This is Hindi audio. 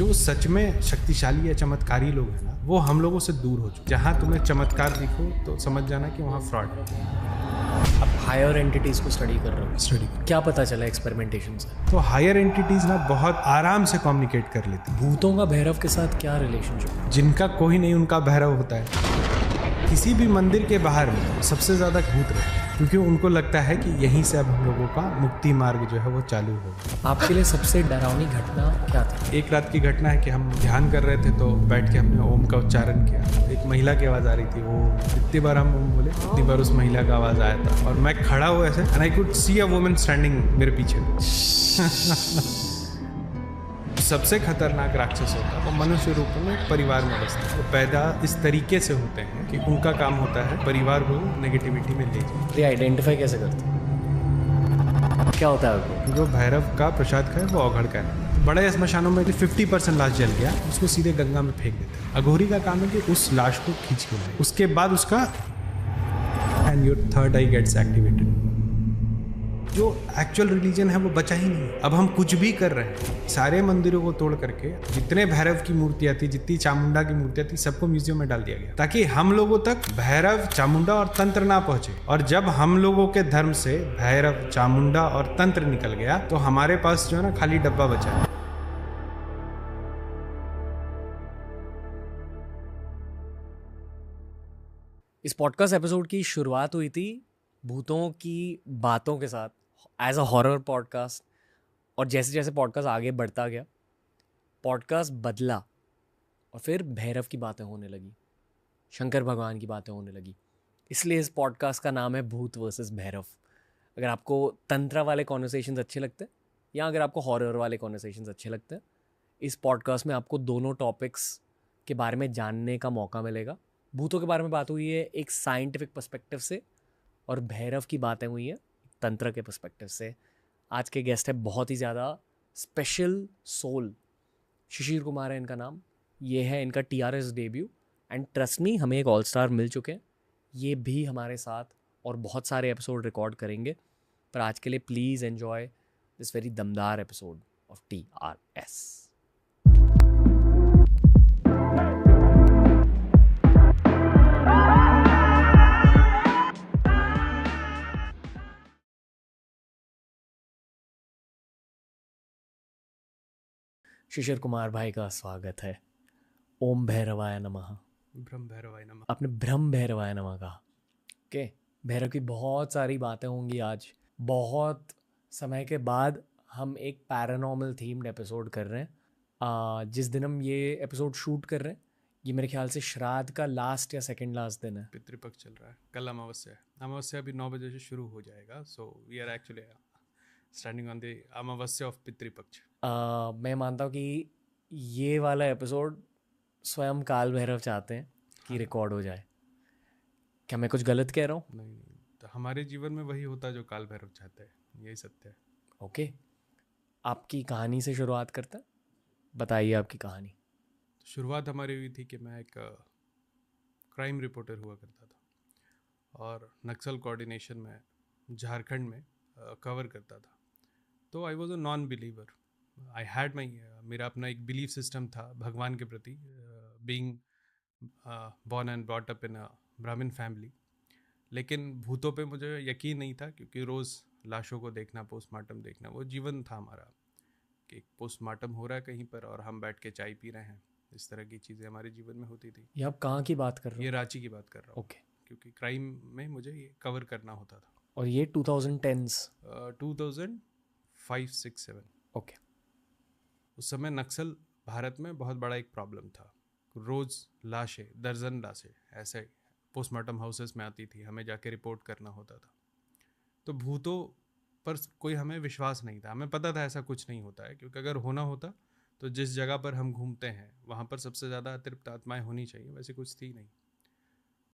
जो सच में शक्तिशाली या चमत्कारी लोग हैं ना, वो हम लोगों से दूर हो चुके। जहाँ तुम्हें चमत्कार दिखो तो समझ जाना कि वहाँ फ्रॉड है। अब हायर एंटिटीज को स्टडी कर रहे हो, स्टडी क्या पता चला एक्सपेरिमेंटेशन से? तो हायर एंटिटीज ना बहुत आराम से कम्युनिकेट कर लेती। भूतों का भैरव के साथ क्या रिलेशनशिप? जिनका कोई नहीं उनका भैरव होता है। किसी भी मंदिर के बाहर में सबसे ज्यादा भूत रहते हैं, क्योंकि उनको लगता है कि यहीं से अब हम लोगों का मुक्ति मार्ग जो है वो चालू होगा। आपके लिए सबसे डरावनी घटना क्या थी? एक रात की घटना है कि हम ध्यान कर रहे थे तो बैठ के हमने ओम का उच्चारण किया। एक महिला की आवाज आ रही थी, वो जितनी बार हम ओम बोले उतनी बार उस महिला का आवाज आया था, और मैं खड़ा हुआ ऐसे, and I could see a woman standing मेरे पीछे। सबसे खतरनाक राक्षस होता है वो मनुष्य रूप में परिवार में बसता है। वो पैदा इस तरीके से होते हैं कि उनका काम होता है परिवार को नेगेटिविटी में ले जाए। ये आइडेंटिफाई कैसे करते हैं? क्या होता है आपको? जो भैरव का प्रसाद खाए वो अघड़ का है। बड़े स्मशानों में 50% लाश जल गया, उसको सीधे गंगा में फेंक देते हैं। अघोरी का काम है कि उस लाश को खींच के लाए, उसके बाद उसका and your third eye gets activated. जो एक्चुअल रिलीजन है वो बचा ही नहीं। अब हम कुछ भी कर रहे हैं, सारे मंदिरों को तोड़ करके जितने भैरव की मूर्तियां थी, जितनी चामुंडा की मूर्तियां थी, सबको म्यूजियम में डाल दिया गया ताकि हम लोगों तक भैरव, चामुंडा और तंत्र ना पहुंचे। और जब हम लोगों के धर्म से भैरव, चामुंडा और तंत्र निकल गया तो हमारे पास जो है ना खाली डब्बा बचा है। इस पॉडकास्ट एपिसोड की शुरुआत हुई थी भूतों की बातों के साथ एज अ हॉरर पॉडकास्ट, और जैसे जैसे पॉडकास्ट आगे बढ़ता गया पॉडकास्ट बदला और फिर भैरव की बातें होने लगी, शंकर भगवान की बातें होने लगी। इसलिए इस पॉडकास्ट का नाम है भूत वर्सेस भैरव। अगर आपको तंत्र वाले कॉन्वर्सेशंस अच्छे लगते हैं या अगर आपको हॉरर वाले कॉन्वर्सेशंस अच्छे लगते हैं, इस पॉडकास्ट में आपको दोनों टॉपिक्स के बारे में जानने का मौका मिलेगा। भूतों के बारे में बात हुई है एक साइंटिफिक पर्सपेक्टिव से, और भैरव की बातें हुई हैं तंत्र के पर्सपेक्टिव से। आज के गेस्ट है बहुत ही ज़्यादा स्पेशल सोल, शिशिर कुमार है इनका नाम। ये है इनका TRS debut, and trust me हमें एक ऑल स्टार मिल चुके हैं। ये भी हमारे साथ और बहुत सारे एपिसोड रिकॉर्ड करेंगे, पर आज के लिए प्लीज़ एन्जॉय दिस वेरी दमदार episode of TRS। Shishir Kumar भाई का स्वागत है। ओम भैरवाय नमः। ब्रह्म भैरवाय नमः। आपने ब्रह्म भैरवाय नमः कहा। ओके, भैरव की बहुत सारी बातें होंगी आज। बहुत समय के बाद हम एक पैरानॉर्मल थीम्ड एपिसोड कर रहे हैं। जिस दिन हम ये एपिसोड शूट कर रहे हैं ये मेरे ख्याल से श्राद्ध का लास्ट या सेकंड लास्ट दिन है। पितृपक्ष चल रहा है, कल अमावस्या है। अमावस्या अभी 9 बजे से शुरू हो जाएगा, so we are actually standing on the Amavasya of Pitrupaksha. मैं मानता हूँ कि ये वाला एपिसोड स्वयं काल भैरव चाहते हैं कि रिकॉर्ड हो जाए। क्या मैं कुछ गलत कह रहा हूँ? नहीं, तो हमारे जीवन में वही होता है जो काल भैरव चाहते हैं, यही सत्य है। ओके, आपकी कहानी से शुरुआत करते हैं। बताइए आपकी कहानी। तो शुरुआत हमारी हुई थी कि मैं एक क्राइम रिपोर्टर हुआ करता था और नक्सल कोऑर्डिनेशन में झारखंड में कवर करता था। तो I was a non believer. I had मेरा अपना एक बिलीफ सिस्टम था भगवान के प्रति, being born and brought up in a Brahmin family. लेकिन भूतों पे मुझे यकीन नहीं था, क्योंकि रोज़ लाशों को देखना, पोस्टमार्टम देखना, वो जीवन था हमारा कि पोस्टमार्टम हो रहा है कहीं पर और हम बैठ के चाय पी रहे हैं। इस तरह की चीज़ें हमारे जीवन में होती थी। ये आप कहाँ की बात कर रहे हो? ये रांची की बात कर रहा हूँ। ओके। क्योंकि क्राइम में मुझे ये कवर करना होता था। और ये 2010s? 2005, 6, 7। ओके। उस समय नक्सल भारत में बहुत बड़ा एक प्रॉब्लम था। रोज़ लाशें, दर्जन लाशें ऐसे पोस्टमार्टम हाउसेस में आती थी, हमें जाके रिपोर्ट करना होता था। तो भूतों पर कोई हमें विश्वास नहीं था। हमें पता था ऐसा कुछ नहीं होता है, क्योंकि अगर होना होता तो जिस जगह पर हम घूमते हैं वहाँ पर सबसे ज़्यादा अतृप्त आत्माएं होनी चाहिए, वैसे कुछ थी नहीं।